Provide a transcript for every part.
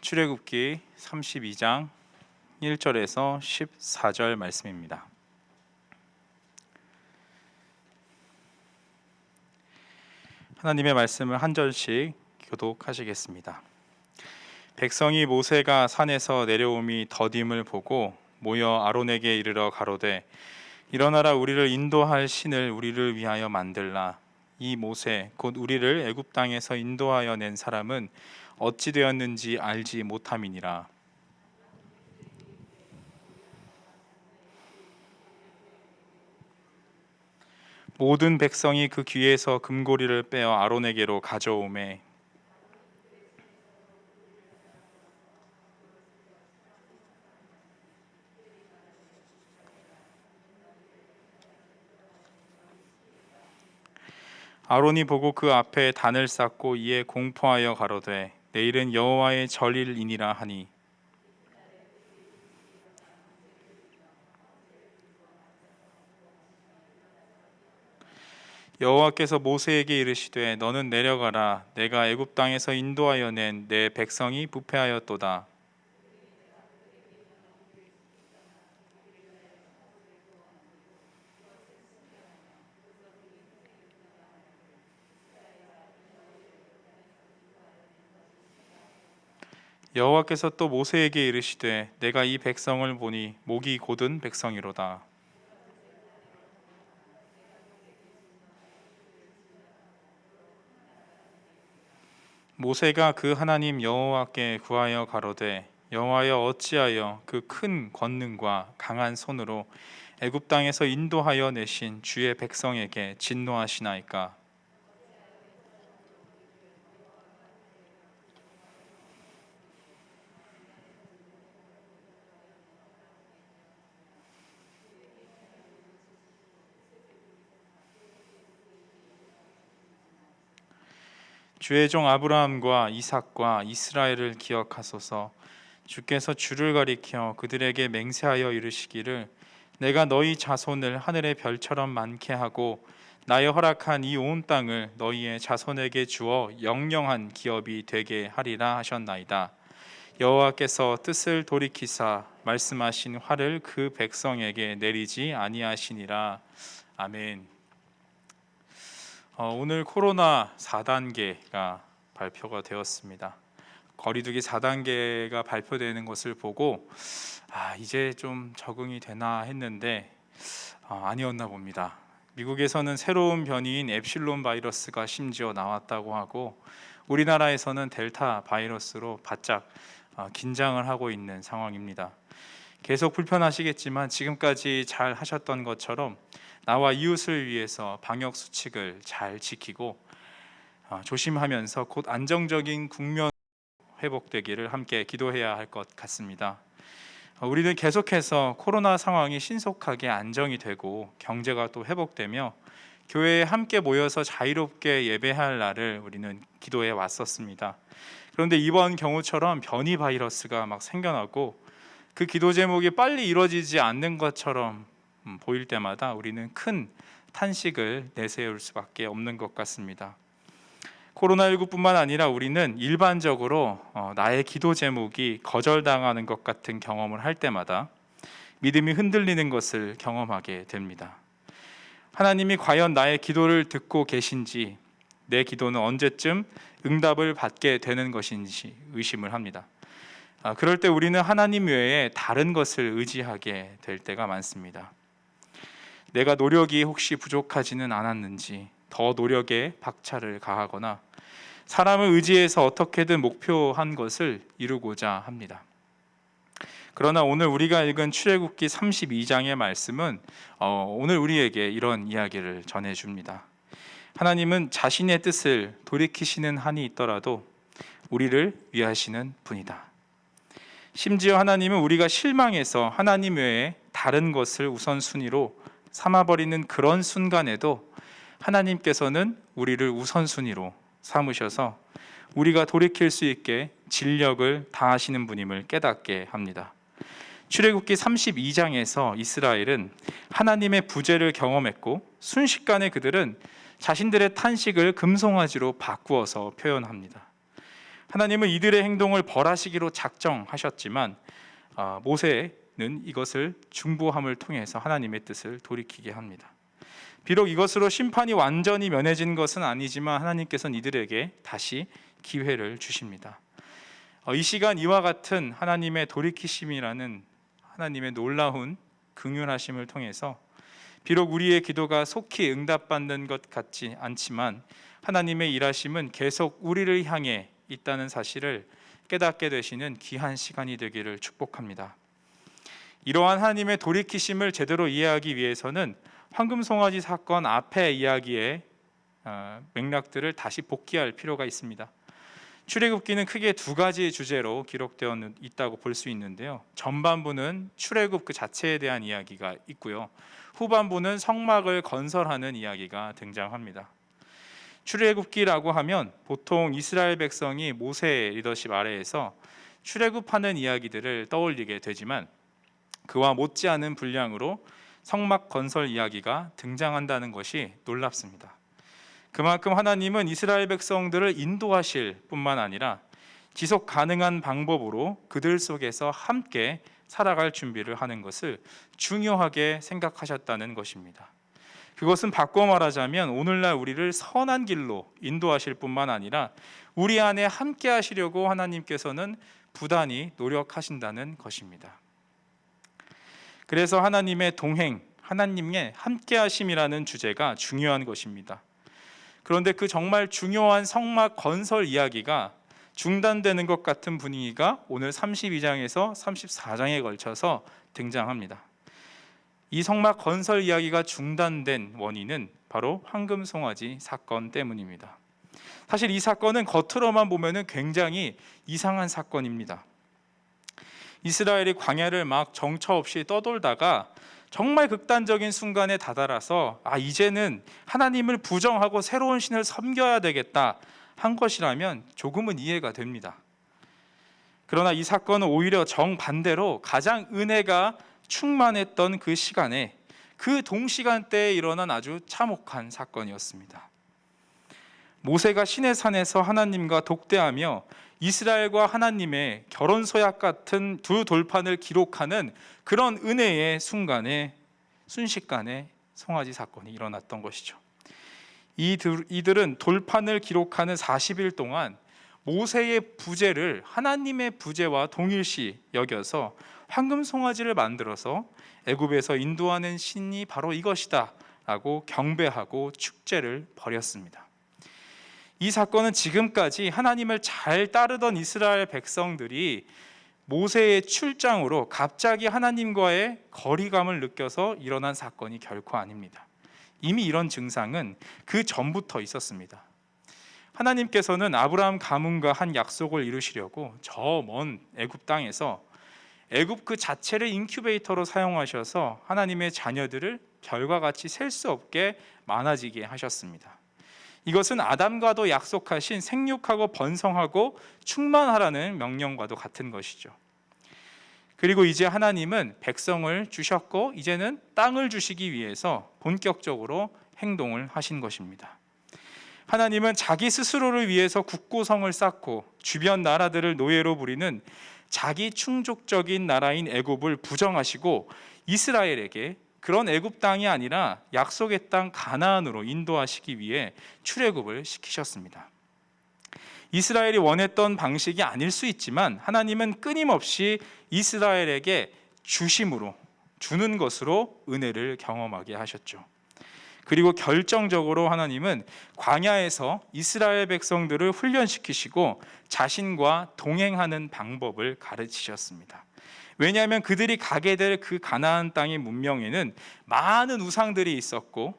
출애굽기 32장 1절에서 14절 말씀입니다. 하나님의 말씀을 한 절씩 교독하시겠습니다. 백성이 모세가 산에서 내려옴이 더딤을 보고 모여 아론에게 이르러 가로되 일어나라, 우리를 인도할 신을 우리를 위하여 만들라. 이 모세 곧 우리를 애굽 땅에서 인도하여 낸 사람은 어찌 되었는지 알지 못함이니라. 모든 백성이 그 귀에서 금고리를 빼어 아론에게로 가져오매 아론이 보고 그 앞에 단을 쌓고 이에 공포하여 가로되 내일은 여호와의 절일이니라 하니, 여호와께서 모세에게 이르시되 너는 내려가라. 내가 애굽 땅에서 인도하여 낸 내 백성이 부패하였도다. 여호와께서 또 모세에게 이르시되 내가 이 백성을 보니 목이 곧은 백성이로다. 모세가 그 하나님 여호와께 구하여 가로되 여호와여, 어찌하여 그 큰 권능과 강한 손으로 애굽 땅에서 인도하여 내신 주의 백성에게 진노하시나이까? 주의 종 아브라함과 이삭과 이스라엘을 기억하소서. 주께서 주를 가리켜 그들에게 맹세하여 이르시기를 내가 너희 자손을 하늘의 별처럼 많게 하고 나의 허락한 이 온 땅을 너희의 자손에게 주어 영영한 기업이 되게 하리라 하셨나이다. 여호와께서 뜻을 돌이키사 말씀하신 화를 그 백성에게 내리지 아니하시니라. 아멘. 오늘 코로나 4단계가 발표가 되었습니다. 거리두기 4단계가 발표되는 것을 보고 이제 좀 적응이 되나 했는데 아니었나 봅니다. 미국에서는 새로운 변이인 엡실론 바이러스가 심지어 나왔다고 하고 우리나라에서는 델타 바이러스로 바짝 긴장을 하고 있는 상황입니다. 계속 불편하시겠지만 지금까지 잘 하셨던 것처럼 나와 이웃을 위해서 방역 수칙을 잘 지키고 조심하면서 곧 안정적인 국면 회복되기를 함께 기도해야 할 것 같습니다. 우리는 계속해서 코로나 상황이 신속하게 안정이 되고 경제가 또 회복되며 교회에 함께 모여서 자유롭게 예배할 날을 우리는 기도해 왔었습니다. 그런데 이번 경우처럼 변이 바이러스가 막 생겨나고 그 기도 제목이 빨리 이루어지지 않는 것처럼 보일 때마다 우리는 큰 탄식을 내세울 수밖에 없는 것 같습니다. 코로나19뿐만 아니라 우리는 일반적으로 나의 기도 제목이 거절당하는 것 같은 경험을 할 때마다 믿음이 흔들리는 것을 경험하게 됩니다. 하나님이 과연 나의 기도를 듣고 계신지, 내 기도는 언제쯤 응답을 받게 되는 것인지 의심을 합니다. 그럴 때 우리는 하나님 외에 다른 것을 의지하게 될 때가 많습니다. 내가 노력이 혹시 부족하지는 않았는지 더 노력에 박차를 가하거나 사람을 의지해서 어떻게든 목표한 것을 이루고자 합니다. 그러나 오늘 우리가 읽은 출애굽기 32장의 말씀은 오늘 우리에게 이런 이야기를 전해줍니다. 하나님은 자신의 뜻을 돌이키시는 한이 있더라도 우리를 위하시는 분이다. 심지어 하나님은 우리가 실망해서 하나님 외에 다른 것을 우선순위로 삼아버리는 그런 순간에도 하나님께서는 우리를 우선순위로 삼으셔서 우리가 돌이킬 수 있게 진력을 다하시는 분임을 깨닫게 합니다. 출애굽기 32장에서 이스라엘은 하나님의 부재를 경험했고 순식간에 그들은 자신들의 탄식을 금송아지로 바꾸어서 표현합니다. 하나님은 이들의 행동을 벌하시기로 작정하셨지만 모세는 이것을 중보함을 통해서 하나님의 뜻을 돌이키게 합니다. 비록 이것으로 심판이 완전히 면해진 것은 아니지만 하나님께서는 이들에게 다시 기회를 주십니다. 이 시간 이와 같은 하나님의 돌이키심이라는 하나님의 놀라운 긍휼하심을 통해서 비록 우리의 기도가 속히 응답받는 것 같지 않지만 하나님의 일하심은 계속 우리를 향해 있다는 사실을 깨닫게 되시는 귀한 시간이 되기를 축복합니다. 이러한 하나님의 돌이키심을 제대로 이해하기 위해서는 황금송아지 사건 앞의 이야기의 맥락들을 다시 복기할 필요가 있습니다. 출애굽기는 크게 두 가지 주제로 기록되어 있다고 볼 수 있는데요. 전반부는 출애굽 그 자체에 대한 이야기가 있고요. 후반부는 성막을 건설하는 이야기가 등장합니다. 출애굽기라고 하면 보통 이스라엘 백성이 모세의 리더십 아래에서 출애굽하는 이야기들을 떠올리게 되지만 그와 못지않은 분량으로 성막 건설 이야기가 등장한다는 것이 놀랍습니다. 그만큼 하나님은 이스라엘 백성들을 인도하실 뿐만 아니라 지속 가능한 방법으로 그들 속에서 함께 살아갈 준비를 하는 것을 중요하게 생각하셨다는 것입니다. 그것은 바꿔 말하자면 오늘날 우리를 선한 길로 인도하실 뿐만 아니라 우리 안에 함께 하시려고 하나님께서는 부단히 노력하신다는 것입니다. 그래서 하나님의 동행, 하나님의 함께 하심이라는 주제가 중요한 것입니다. 그런데 그 정말 중요한 성막 건설 이야기가 중단되는 것 같은 분위기가 오늘 32장에서 34장에 걸쳐서 등장합니다. 이 성막 건설 이야기가 중단된 원인은 바로 황금송아지 사건 때문입니다. 사실 이 사건은 겉으로만 보면 굉장히 이상한 사건입니다. 이스라엘이 광야를 막 정처 없이 떠돌다가 정말 극단적인 순간에 다다라서 이제는 하나님을 부정하고 새로운 신을 섬겨야 되겠다 한 것이라면 조금은 이해가 됩니다. 그러나 이 사건은 오히려 정반대로 가장 은혜가 충만했던 그 시간에 그 동시간대에 일어난 아주 참혹한 사건이었습니다. 모세가 시내산에서 하나님과 독대하며 이스라엘과 하나님의 결혼 서약 같은 두 돌판을 기록하는 그런 은혜의 순간에 순식간에 송아지 사건이 일어났던 것이죠. 이들은 돌판을 기록하는 40일 동안 모세의 부재를 하나님의 부재와 동일시 여겨서 황금 송아지를 만들어서 애굽에서 인도하는 신이 바로 이것이다 라고 경배하고 축제를 벌였습니다. 이 사건은 지금까지 하나님을 잘 따르던 이스라엘 백성들이 모세의 출장으로 갑자기 하나님과의 거리감을 느껴서 일어난 사건이 결코 아닙니다. 이미 이런 증상은 그 전부터 있었습니다. 하나님께서는 아브라함 가문과 한 약속을 이루시려고 저 먼 애굽 땅에서 애굽 그 자체를 인큐베이터로 사용하셔서 하나님의 자녀들을 별과 같이 셀 수 없게 많아지게 하셨습니다. 이것은 아담과도 약속하신 생육하고 번성하고 충만하라는 명령과도 같은 것이죠. 그리고 이제 하나님은 백성을 주셨고 이제는 땅을 주시기 위해서 본격적으로 행동을 하신 것입니다. 하나님은 자기 스스로를 위해서 국고성을 쌓고 주변 나라들을 노예로 부리는 자기 충족적인 나라인 애굽을 부정하시고 이스라엘에게 그런 애굽 땅이 아니라 약속의 땅 가나안으로 인도하시기 위해 출애굽을 시키셨습니다. 이스라엘이 원했던 방식이 아닐 수 있지만 하나님은 끊임없이 이스라엘에게 주심으로 주는 것으로 은혜를 경험하게 하셨죠. 그리고 결정적으로 하나님은 광야에서 이스라엘 백성들을 훈련시키시고 자신과 동행하는 방법을 가르치셨습니다. 왜냐하면 그들이 가게 될 그 가나안 땅의 문명에는 많은 우상들이 있었고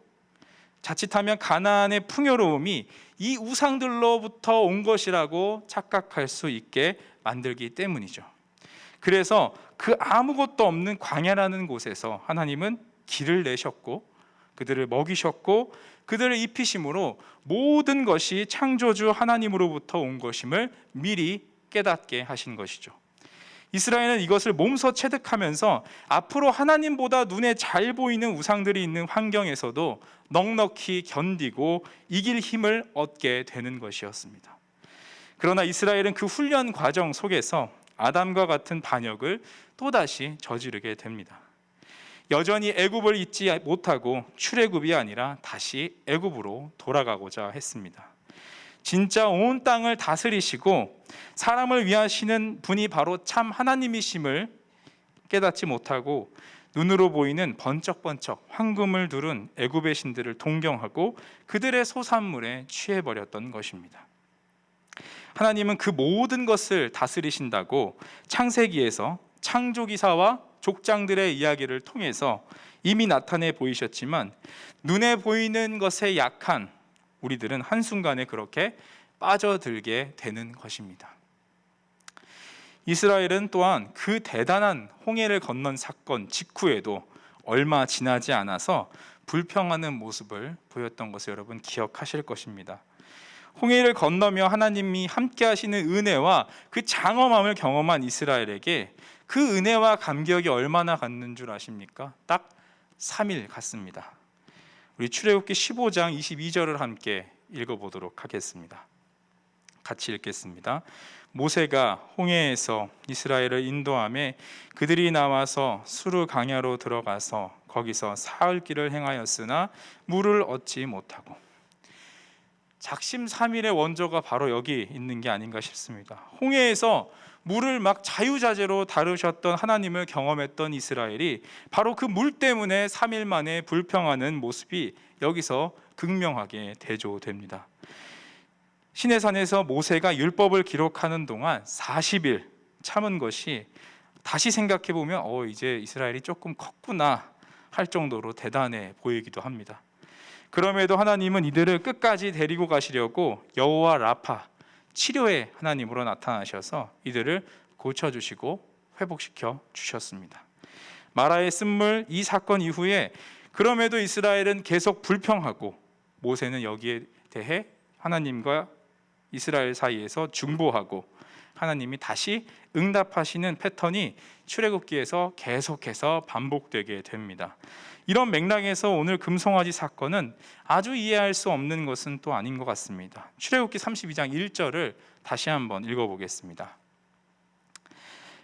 자칫하면 가나안의 풍요로움이 이 우상들로부터 온 것이라고 착각할 수 있게 만들기 때문이죠. 그래서 그 아무것도 없는 광야라는 곳에서 하나님은 길을 내셨고 그들을 먹이셨고 그들을 입히심으로 모든 것이 창조주 하나님으로부터 온 것임을 미리 깨닫게 하신 것이죠. 이스라엘은 이것을 몸소 체득하면서 앞으로 하나님보다 눈에 잘 보이는 우상들이 있는 환경에서도 넉넉히 견디고 이길 힘을 얻게 되는 것이었습니다. 그러나 이스라엘은 그 훈련 과정 속에서 아담과 같은 반역을 또다시 저지르게 됩니다. 여전히 애굽을 잊지 못하고 출애굽이 아니라 다시 애굽으로 돌아가고자 했습니다. 진짜 온 땅을 다스리시고 사람을 위하시는 분이 바로 참 하나님이심을 깨닫지 못하고 눈으로 보이는 번쩍번쩍 황금을 두른 애굽의 신들을 동경하고 그들의 소산물에 취해버렸던 것입니다. 하나님은 그 모든 것을 다스리신다고 창세기에서 창조기사와 족장들의 이야기를 통해서 이미 나타내 보이셨지만 눈에 보이는 것에 약한 우리들은 한순간에 그렇게 빠져들게 되는 것입니다. 이스라엘은 또한 그 대단한 홍해를 건넌 사건 직후에도 얼마 지나지 않아서 불평하는 모습을 보였던 것을 여러분 기억하실 것입니다. 홍해를 건너며 하나님이 함께 하시는 은혜와 그 장엄함을 경험한 이스라엘에게 그 은혜와 감격이 얼마나 갔는 줄 아십니까? 딱 3일 갔습니다. 우리 출애굽기 15장 22절을 함께 읽어보도록 하겠습니다. 같이 읽겠습니다. 모세가 홍해에서 이스라엘을 인도하며 그들이 나와서 수르 강야로 들어가서 거기서 사흘 길을 행하였으나 물을 얻지 못하고. 작심삼일의 원조가 바로 여기 있는 게 아닌가 싶습니다. 홍해에서 물을 막 자유자재로 다루셨던 하나님을 경험했던 이스라엘이 바로 그 물 때문에 3일 만에 불평하는 모습이 여기서 극명하게 대조됩니다. 시내산에서 모세가 율법을 기록하는 동안 40일 참은 것이 다시 생각해 보면 이제 이스라엘이 조금 컸구나 할 정도로 대단해 보이기도 합니다. 그럼에도 하나님은 이들을 끝까지 데리고 가시려고 여호와 라파 치료의 하나님으로 나타나셔서 이들을 고쳐주시고 회복시켜 주셨습니다. 마라의 쓴물 이 사건 이후에 그럼에도 이스라엘은 계속 불평하고 모세는 여기에 대해 하나님과 이스라엘 사이에서 중보하고 하나님이 다시 응답하시는 패턴이 출애굽기에서 계속해서 반복되게 됩니다. 이런 맥락에서 오늘 금송아지 사건은 아주 이해할 수 없는 것은 또 아닌 것 같습니다. 출애굽기 32장 1절을 다시 한번 읽어보겠습니다.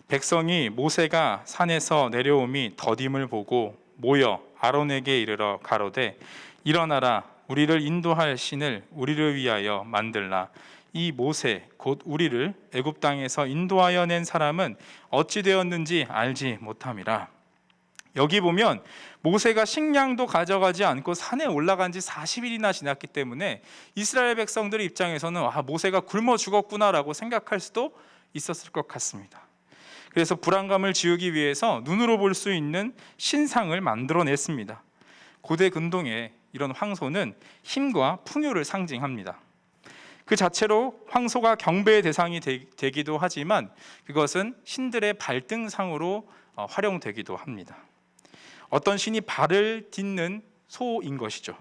백성이 모세가 산에서 내려옴이 더딤을 보고 모여 아론에게 이르러 가로되 일어나라 우리를 인도할 신을 우리를 위하여 만들라. 이 모세 곧 우리를 애굽 땅에서 인도하여 낸 사람은 어찌 되었는지 알지 못함이라. 여기 보면 모세가 식량도 가져가지 않고 산에 올라간 지 40일이나 지났기 때문에 이스라엘 백성들의 입장에서는 모세가 굶어 죽었구나라고 생각할 수도 있었을 것 같습니다. 그래서 불안감을 지우기 위해서 눈으로 볼 수 있는 신상을 만들어냈습니다. 고대 근동에 이런 황소는 힘과 풍요를 상징합니다. 그 자체로 황소가 경배의 대상이 되기도 하지만 그것은 신들의 발등상으로 활용되기도 합니다. 어떤 신이 발을 딛는 소인 것이죠.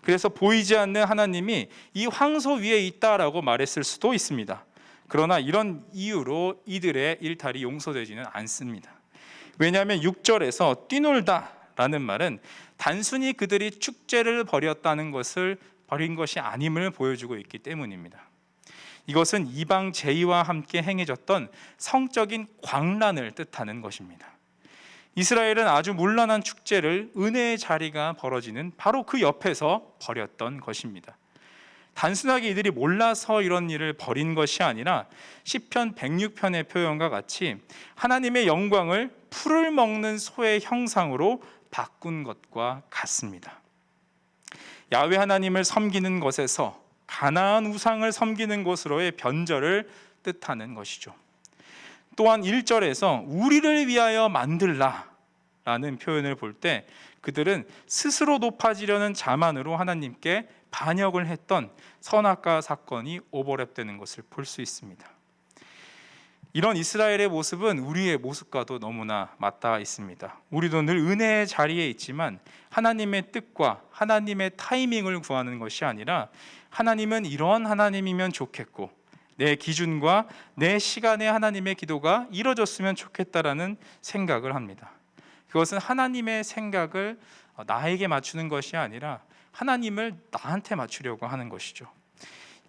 그래서 보이지 않는 하나님이 이 황소 위에 있다라고 말했을 수도 있습니다. 그러나 이런 이유로 이들의 일탈이 용서되지는 않습니다. 왜냐하면 6절에서 뛰놀다 라는 말은 단순히 그들이 축제를 벌였다는 것을 버린 것이 아님을 보여주고 있기 때문입니다. 이것은 이방 제의와 함께 행해졌던 성적인 광란을 뜻하는 것입니다. 이스라엘은 아주 문란한 축제를 은혜의 자리가 벌어지는 바로 그 옆에서 벌였던 것입니다. 단순하게 이들이 몰라서 이런 일을 벌인 것이 아니라 시편 106편의 표현과 같이 하나님의 영광을 풀을 먹는 소의 형상으로 바꾼 것과 같습니다. 야훼 하나님을 섬기는 것에서 가나안 우상을 섬기는 것으로의 변절을 뜻하는 것이죠. 또한 1절에서 우리를 위하여 만들라 라는 표현을 볼 때 그들은 스스로 높아지려는 자만으로 하나님께 반역을 했던 선악과 사건이 오버랩되는 것을 볼 수 있습니다. 이런 이스라엘의 모습은 우리의 모습과도 너무나 맞닿아 있습니다. 우리도 늘 은혜의 자리에 있지만 하나님의 뜻과 하나님의 타이밍을 구하는 것이 아니라 하나님은 이런 하나님이면 좋겠고 내 기준과 내 시간에 하나님의 기도가 이루어졌으면 좋겠다라는 생각을 합니다. 그것은 하나님의 생각을 나에게 맞추는 것이 아니라 하나님을 나한테 맞추려고 하는 것이죠.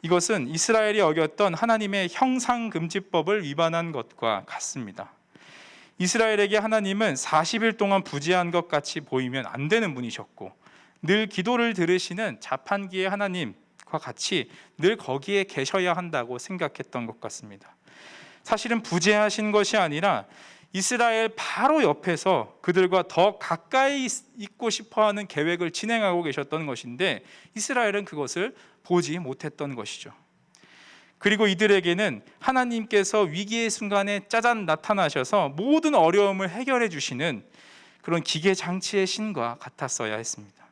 이것은 이스라엘이 어겼던 하나님의 형상금지법을 위반한 것과 같습니다. 이스라엘에게 하나님은 40일 동안 부재한 것 같이 보이면 안 되는 분이셨고, 늘 기도를 들으시는 자판기의 하나님과 같이 늘 거기에 계셔야 한다고 생각했던 것 같습니다. 사실은 부재하신 것이 아니라 이스라엘 바로 옆에서 그들과 더 가까이 있고 싶어하는 계획을 진행하고 계셨던 것인데, 이스라엘은 그것을 보지 못했던 것이죠. 그리고 이들에게는 하나님께서 위기의 순간에 짜잔 나타나셔서 모든 어려움을 해결해 주시는 그런 기계 장치의 신과 같았어야 했습니다.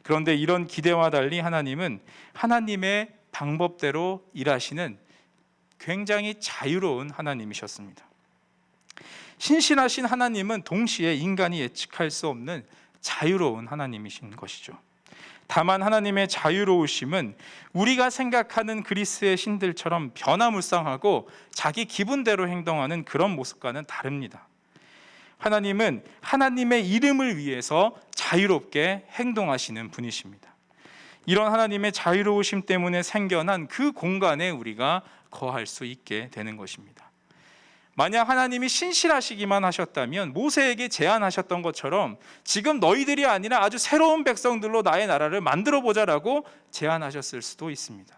그런데 이런 기대와 달리 하나님은 하나님의 방법대로 일하시는 굉장히 자유로운 하나님이셨습니다. 신실하신 하나님은 동시에 인간이 예측할 수 없는 자유로운 하나님이신 것이죠. 다만 하나님의 자유로우심은 우리가 생각하는 그리스의 신들처럼 변화무쌍하고 자기 기분대로 행동하는 그런 모습과는 다릅니다. 하나님은 하나님의 이름을 위해서 자유롭게 행동하시는 분이십니다. 이런 하나님의 자유로우심 때문에 생겨난 그 공간에 우리가 거할 수 있게 되는 것입니다. 만약 하나님이 신실하시기만 하셨다면 모세에게 제안하셨던 것처럼 지금 너희들이 아니라 아주 새로운 백성들로 나의 나라를 만들어 보자라고 제안하셨을 수도 있습니다.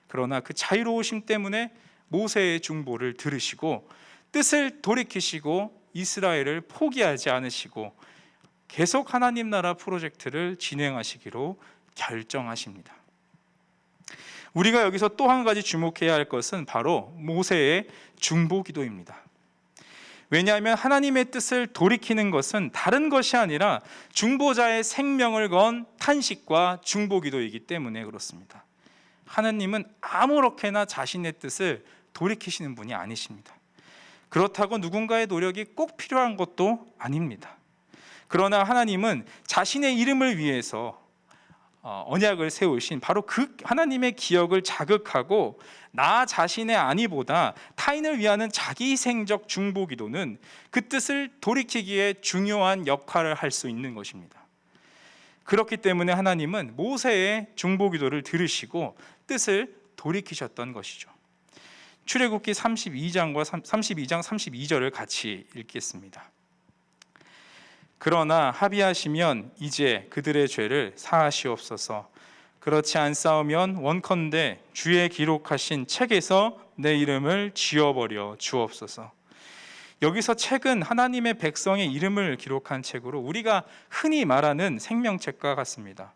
그러나 그 자유로우심 때문에 모세의 중보를 들으시고 뜻을 돌이키시고 이스라엘을 포기하지 않으시고 계속 하나님 나라 프로젝트를 진행하시기로 결정하십니다. 우리가 여기서 또 한 가지 주목해야 할 것은 바로 모세의 중보 기도입니다. 왜냐하면 하나님의 뜻을 돌이키는 것은 다른 것이 아니라 중보자의 생명을 건 탄식과 중보 기도이기 때문에 그렇습니다. 하나님은 아무렇게나 자신의 뜻을 돌이키시는 분이 아니십니다. 그렇다고 누군가의 노력이 꼭 필요한 것도 아닙니다. 그러나 하나님은 자신의 이름을 위해서 언약을 세우신 바로 그 하나님의 기억을 자극하고 나 자신의 안위보다 타인을 위하는 자기희생적 중보 기도는 그 뜻을 돌이키기에 중요한 역할을 할 수 있는 것입니다. 그렇기 때문에 하나님은 모세의 중보 기도를 들으시고 뜻을 돌이키셨던 것이죠. 출애굽기 32장 32절을 같이 읽겠습니다. 그러나 합의하시면 이제 그들의 죄를 사하시옵소서. 그렇지 않사오면 원컨대 주의 기록하신 책에서 내 이름을 지워버려 주옵소서. 여기서 책은 하나님의 백성의 이름을 기록한 책으로 우리가 흔히 말하는 생명책과 같습니다.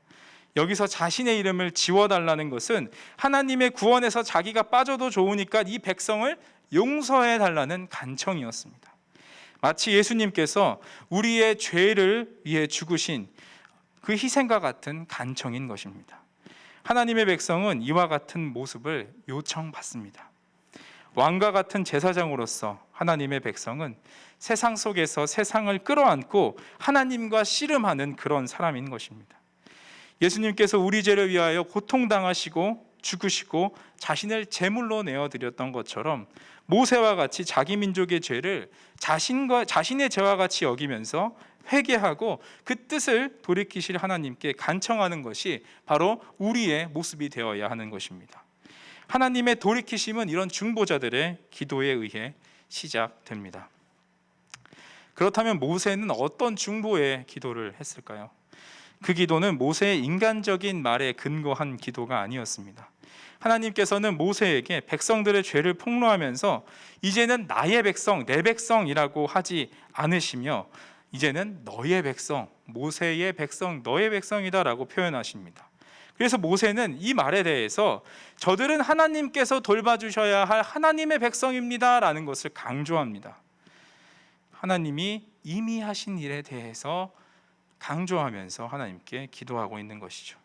여기서 자신의 이름을 지워달라는 것은 하나님의 구원에서 자기가 빠져도 좋으니까 이 백성을 용서해달라는 간청이었습니다. 마치 예수님께서 우리의 죄를 위해 죽으신 그 희생과 같은 간청인 것입니다. 하나님의 백성은 이와 같은 모습을 요청받습니다. 왕과 같은 제사장으로서 하나님의 백성은 세상 속에서 세상을 끌어안고 하나님과 씨름하는 그런 사람인 것입니다. 예수님께서 우리 죄를 위하여 고통당하시고 죽으시고 자신을 제물로 내어드렸던 것처럼 모세와 같이 자기 민족의 죄를 자신의 죄와 같이 여기면서 회개하고 그 뜻을 돌이키실 하나님께 간청하는 것이 바로 우리의 모습이 되어야 하는 것입니다. 하나님의 돌이키심은 이런 중보자들의 기도에 의해 시작됩니다. 그렇다면 모세는 어떤 중보의 기도를 했을까요? 그 기도는 모세의 인간적인 말에 근거한 기도가 아니었습니다. 하나님께서는 모세에게 백성들의 죄를 폭로하면서 이제는 나의 백성, 내 백성이라고 하지 않으시며 이제는 너의 백성, 모세의 백성, 너의 백성이다라고 표현하십니다. 그래서 모세는 이 말에 대해서 저들은 하나님께서 돌봐주셔야 할 하나님의 백성입니다라는 것을 강조합니다. 하나님이 이미 하신 일에 대해서 강조하면서 하나님께 기도하고 있는 것이죠.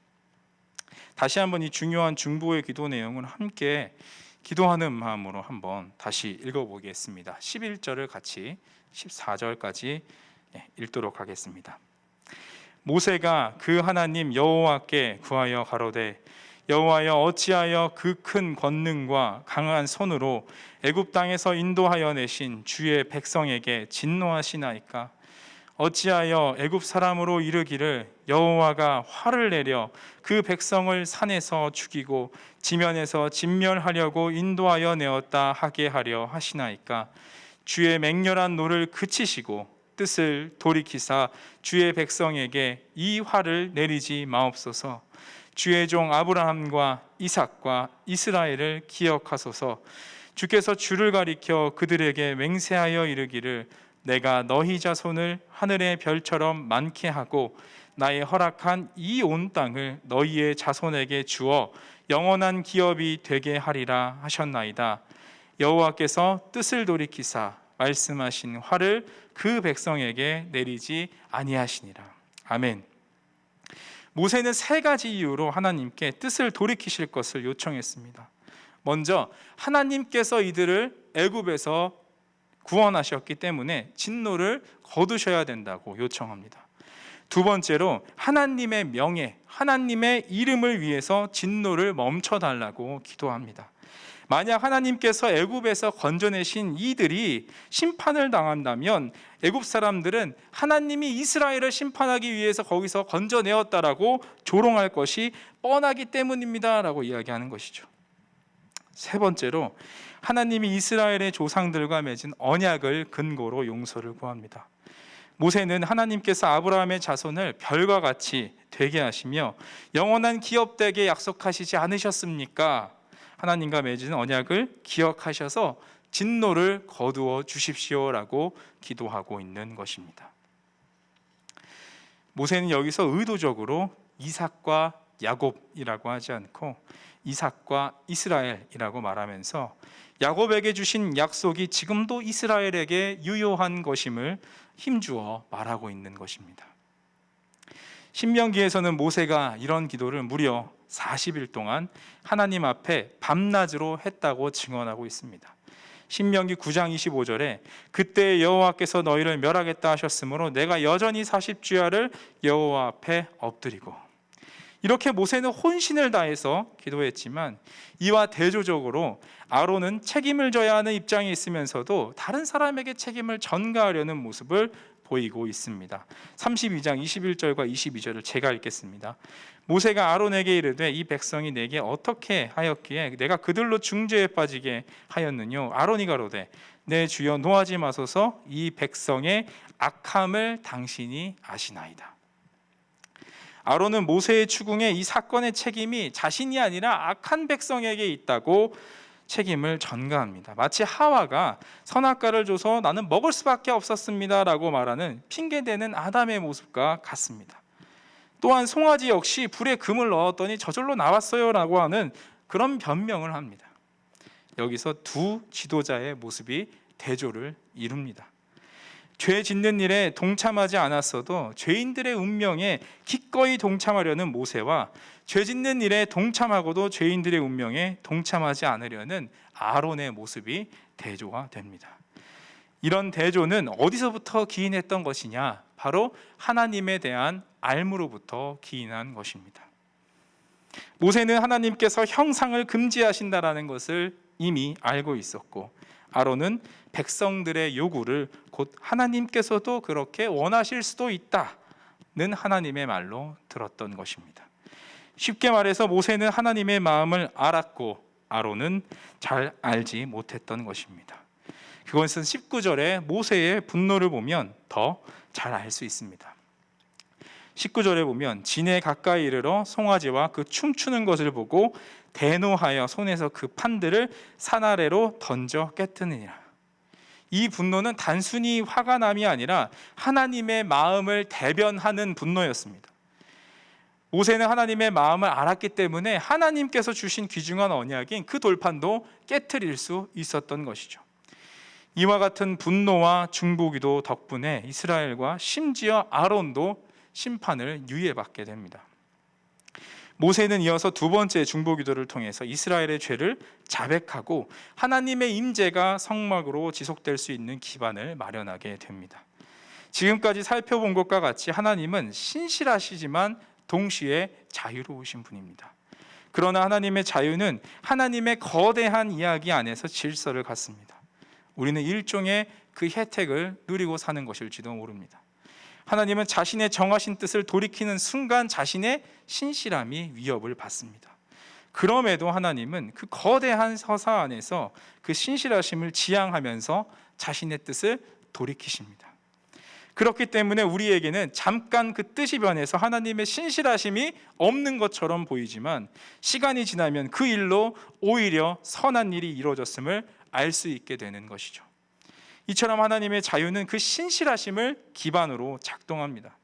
다시 한번 이 중요한 중보의 기도 내용을 함께 기도하는 마음으로 한번 다시 읽어보겠습니다. 11절을 같이 14절까지 읽도록 하겠습니다. 모세가 그 하나님 여호와께 구하여 가로되 여호와여 어찌하여 그 큰 권능과 강한 손으로 애굽 땅에서 인도하여 내신 주의 백성에게 진노하시나이까? 어찌하여 애굽 사람으로 이르기를 여호와가 화를 내려 그 백성을 산에서 죽이고 지면에서 진멸하려고 인도하여 내었다 하게 하려 하시나이까. 주의 맹렬한 노를 그치시고 뜻을 돌이키사 주의 백성에게 이 화를 내리지 마옵소서. 주의 종 아브라함과 이삭과 이스라엘을 기억하소서. 주께서 주를 가리켜 그들에게 맹세하여 이르기를 내가 너희 자손을 하늘의 별처럼 많게 하고 나의 허락한 이 온 땅을 너희의 자손에게 주어 영원한 기업이 되게 하리라 하셨나이다. 여호와께서 뜻을 돌이키사 말씀하신 화를 그 백성에게 내리지 아니하시니라. 아멘. 모세는 세 가지 이유로 하나님께 뜻을 돌이키실 것을 요청했습니다. 먼저 하나님께서 이들을 애굽에서 구원하셨기 때문에 진노를 거두셔야 된다고 요청합니다. 두 번째로 하나님의 명예, 하나님의 이름을 위해서 진노를 멈춰달라고 기도합니다. 만약 하나님께서 애굽에서 건져내신 이들이 심판을 당한다면 애굽 사람들은 하나님이 이스라엘을 심판하기 위해서 거기서 건져내었다라고 조롱할 것이 뻔하기 때문입니다 라고 이야기하는 것이죠. 세 번째로 하나님이 이스라엘의 조상들과 맺은 언약을 근거로 용서를 구합니다. 모세는 하나님께서 아브라함의 자손을 별과 같이 되게 하시며 영원한 기업되게 약속하시지 않으셨습니까? 하나님과 맺은 언약을 기억하셔서 진노를 거두어 주십시오라고 기도하고 있는 것입니다. 모세는 여기서 의도적으로 이삭과 야곱이라고 하지 않고 이삭과 이스라엘이라고 말하면서 야곱에게 주신 약속이 지금도 이스라엘에게 유효한 것임을 힘주어 말하고 있는 것입니다. 신명기에서는 모세가 이런 기도를 무려 40일 동안 하나님 앞에 밤낮으로 했다고 증언하고 있습니다. 신명기 9장 25절에 그때 여호와께서 너희를 멸하겠다 하셨으므로 내가 여전히 40주야를 여호와 앞에 엎드리고, 이렇게 모세는 혼신을 다해서 기도했지만 이와 대조적으로 아론은 책임을 져야 하는 입장에 있으면서도 다른 사람에게 책임을 전가하려는 모습을 보이고 있습니다. 32장 21절과 22절을 제가 읽겠습니다. 모세가 아론에게 이르되 이 백성이 내게 어떻게 하였기에 내가 그들로 중죄에 빠지게 하였느뇨? 아론이 가로되 내 주여 노하지 마소서. 이 백성의 악함을 당신이 아시나이다. 아론은 모세의 추궁에 이 사건의 책임이 자신이 아니라 악한 백성에게 있다고 책임을 전가합니다. 마치 하와가 선악과를 줘서 나는 먹을 수밖에 없었습니다 라고 말하는 핑계대는 아담의 모습과 같습니다. 또한 송아지 역시 불에 금을 넣었더니 저절로 나왔어요 라고 하는 그런 변명을 합니다. 여기서 두 지도자의 모습이 대조를 이룹니다. 죄 짓는 일에 동참하지 않았어도 죄인들의 운명에 기꺼이 동참하려는 모세와 죄 짓는 일에 동참하고도 죄인들의 운명에 동참하지 않으려는 아론의 모습이 대조가 됩니다. 이런 대조는 어디서부터 기인했던 것이냐? 바로 하나님에 대한 알므로부터 기인한 것입니다. 모세는 하나님께서 형상을 금지하신다라는 것을 이미 알고 있었고, 아론은 백성들의 요구를 곧 하나님께서도 그렇게 원하실 수도 있다는 하나님의 말로 들었던 것입니다. 쉽게 말해서 모세는 하나님의 마음을 알았고 아론은 잘 알지 못했던 것입니다. 그것은 19절에 모세의 분노를 보면 더 잘 알 수 있습니다. 19절에 보면 진에 가까이 이르러 송아지와 그 춤추는 것을 보고 대노하여 손에서 그 판들을 산 아래로 던져 깨뜨리니라. 이 분노는 단순히 화가 남이 아니라 하나님의 마음을 대변하는 분노였습니다. 모세는 하나님의 마음을 알았기 때문에 하나님께서 주신 귀중한 언약인 그 돌판도 깨트릴 수 있었던 것이죠. 이와 같은 분노와 중보기도 덕분에 이스라엘과 심지어 아론도 심판을 유예받게 됩니다. 모세는 이어서 두 번째 중보기도를 통해서 이스라엘의 죄를 자백하고 하나님의 임재가 성막으로 지속될 수 있는 기반을 마련하게 됩니다. 지금까지 살펴본 것과 같이 하나님은 신실하시지만 동시에 자유로우신 분입니다. 그러나 하나님의 자유는 하나님의 거대한 이야기 안에서 질서를 갖습니다. 우리는 일종의 그 혜택을 누리고 사는 것일지도 모릅니다. 하나님은 자신의 정하신 뜻을 돌이키는 순간 자신의 신실함이 위협을 받습니다. 그럼에도 하나님은 그 거대한 서사 안에서 그 신실하심을 지향하면서 자신의 뜻을 돌이키십니다. 그렇기 때문에 우리에게는 잠깐 그 뜻이 변해서 하나님의 신실하심이 없는 것처럼 보이지만 시간이 지나면 그 일로 오히려 선한 일이 이루어졌음을 알 수 있게 되는 것이죠. 이처럼 하나님의 자유는 그 신실하심을 기반으로 작동합니다.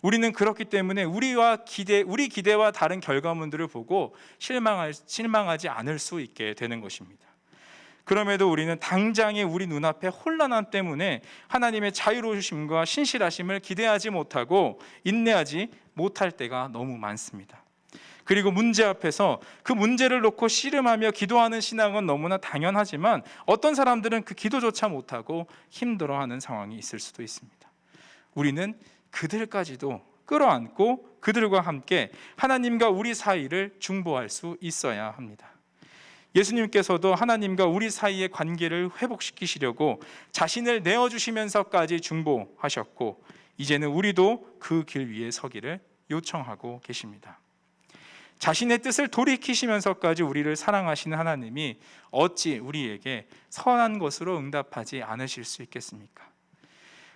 우리는 그렇기 때문에 우리 기대와 다른 결과물들을 보고 실망하지 않을 수 있게 되는 것입니다. 그럼에도 우리는 당장의 우리 눈앞의 혼란함 때문에 하나님의 자유로우심과 신실하심을 기대하지 못하고 인내하지 못할 때가 너무 많습니다. 그리고 문제 앞에서 그 문제를 놓고 씨름하며 기도하는 신앙은 너무나 당연하지만 어떤 사람들은 그 기도조차 못하고 힘들어하는 상황이 있을 수도 있습니다. 우리는 그들까지도 끌어안고 그들과 함께 하나님과 우리 사이를 중보할 수 있어야 합니다. 예수님께서도 하나님과 우리 사이의 관계를 회복시키시려고 자신을 내어주시면서까지 중보하셨고 이제는 우리도 그 길 위에 서기를 요청하고 계십니다. 자신의 뜻을 돌이키시면서까지 우리를 사랑하시는 하나님이 어찌 우리에게 선한 것으로 응답하지 않으실 수 있겠습니까?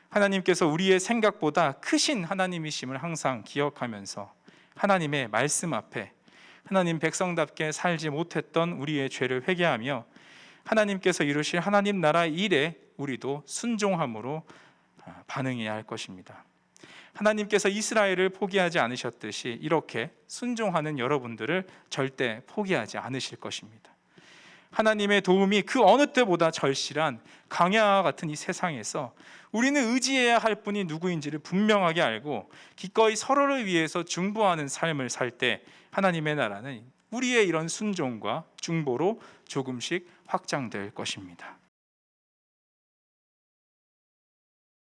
하나님께서 우리의 생각보다 크신 하나님이심을 항상 기억하면서 하나님의 말씀 앞에 하나님 백성답게 살지 못했던 우리의 죄를 회개하며 하나님께서 이루실 하나님 나라 일에 우리도 순종함으로 반응해야 할 것입니다. 하나님께서 이스라엘을 포기하지 않으셨듯이 이렇게 순종하는 여러분들을 절대 포기하지 않으실 것입니다. 하나님의 도움이 그 어느 때보다 절실한 강야와 같은 이 세상에서 우리는 의지해야 할 분이 누구인지를 분명하게 알고 기꺼이 서로를 위해서 중보하는 삶을 살 때 하나님의 나라는 우리의 이런 순종과 중보로 조금씩 확장될 것입니다.